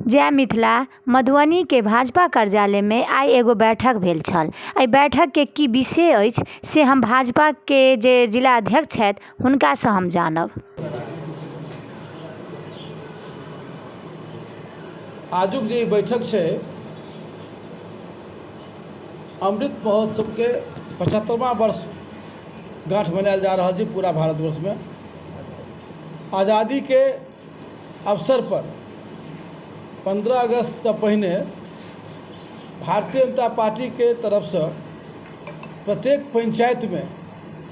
जय मिथिला मधुबनी के भाजपा कार्यालय में आई एगो बैठक भेल छल। एहि बैठक के की विषय अछि से हम भाजपा के जे जिला अध्यक्ष छथि हुनका से हम जानब। आजुक जे बैठक छै अमृत महोत्सव के 75वां वर्ष गांठ मनायल जा रहा है पूरा भारतवर्ष में। आज़ादी के अवसर पर 15 अगस्त से पहले भारतीय जनता पार्टी के तरफ से प्रत्येक पंचायत में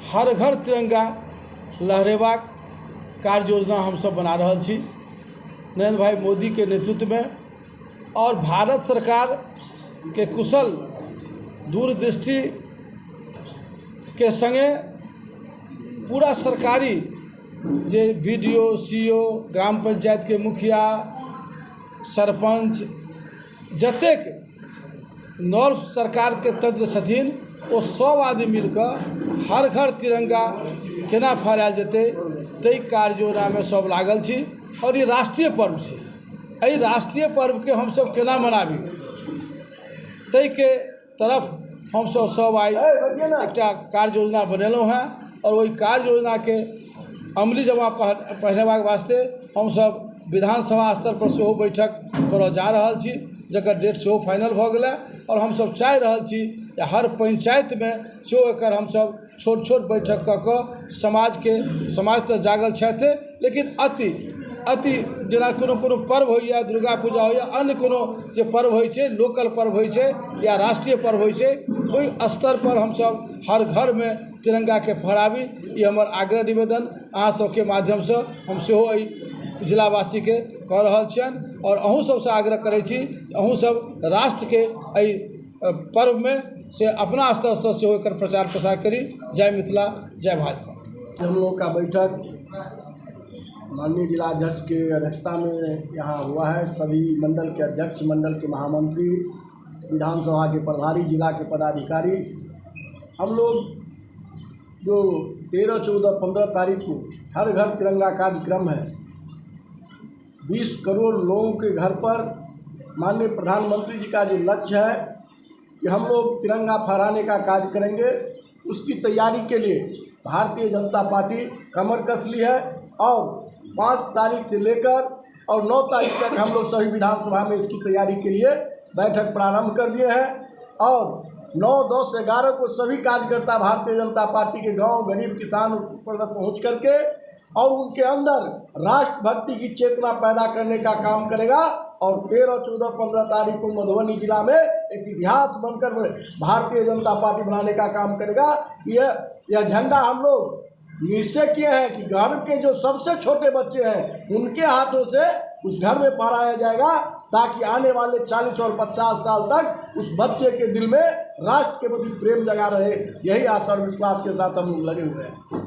हर घर तिरंगा लहरेबाक कार्य योजना हम सब बना रहा छी नरेंद्र भाई मोदी के नेतृत्व में। और भारत सरकार के कुशल दूरदृष्टि के संगे पूरा सरकारी जे वीडियो सीओ ग्राम पंचायत के मुखिया सरपंच जतेक नव सरकार के तंत्र छथिन वो सब आदमी मिलकर हर घर तिरंगा केना फहरायल जेतै ताहि कार्य योजना में सब लागल छी। और ये राष्ट्रीय पर्व छै, एहि राष्ट्रीय पर्व के हम सब केना मनाबी ताहि के तरफ हम सब आई एकटा कार्य योजना बनेलहुँ हैं। और वही कार्य योजना के अमली जमा पहनेबाक वास्ते हम सब विधानसभा स्तर पर सेहो बैठक करऽ जा रहल छी, जकर डेट सेहो फाइनल भऽ गेलै। और हम सब चाहि रहल छी जे हर पंचायत में सेहो एकर हम सब छोट छोट बैठक कऽ कऽ समाज तऽ जागल छथि, लेकिन अति जेना कोनो पर्व होइए, दुर्गा पूजा होइए, अन्य कोनो जे पर्व होइ छै, लोकल पर्व होइ छै या राष्ट्रीय पर्व होइ छै, ओहि स्तर पर हम सब हर घर में तिरंगा के फहराबी। ये हमर आग्रह निवेदन अहाँ सबके माध्यम से हम सेहो एहि जिलावासी के कह रहल छियनि। और अहूँ सबसे आग्रह करै छी अहूँ सब राष्ट्र के एहि पर्व में से अपना स्तर से सेहो एकर प्रचार प्रसार करी। जय मिथिला, जय भाजपा। हम लोग का बैठक माननीय जिला अध्यक्ष के अध्यक्षता में यहाँ हुआ है। सभी मंडल के अध्यक्ष, मंडल के महामंत्री, विधानसभा के प्रभारी, जिला के पदाधिकारी, हम लोग जो 13, 14, 15 तारीख को हर घर तिरंगा कार्यक्रम है, 20 करोड़ लोगों के घर पर माननीय प्रधानमंत्री जी का जो लक्ष्य है कि हम लोग तिरंगा फहराने का कार्य करेंगे, उसकी तैयारी के लिए भारतीय जनता पार्टी कमर कस ली है। और 5 तारीख से लेकर और 9 तारीख तक हम लोग सभी विधानसभा में इसकी तैयारी के लिए बैठक प्रारंभ कर दिए हैं। और 9, 10, 11 को सभी कार्यकर्ता भारतीय जनता पार्टी के गांव गरीब किसान पर पहुँच करके और उनके अंदर राष्ट्रभक्ति की चेतना पैदा करने का काम करेगा। और 13, 14, 15 तारीख को मधुबनी जिला में एक इतिहास बनकर भारतीय जनता पार्टी बनाने का काम करेगा। यह झंडा हम लोग निश्चय किए हैं कि घर के जो सबसे छोटे बच्चे हैं उनके हाथों से उस घर में फहराया जाएगा, ताकि आने वाले 40 और 50 साल तक उस बच्चे के दिल में राष्ट्र के प्रति प्रेम जगा रहे। यही आशा और विश्वास के साथ हम लोग लगे हुए हैं।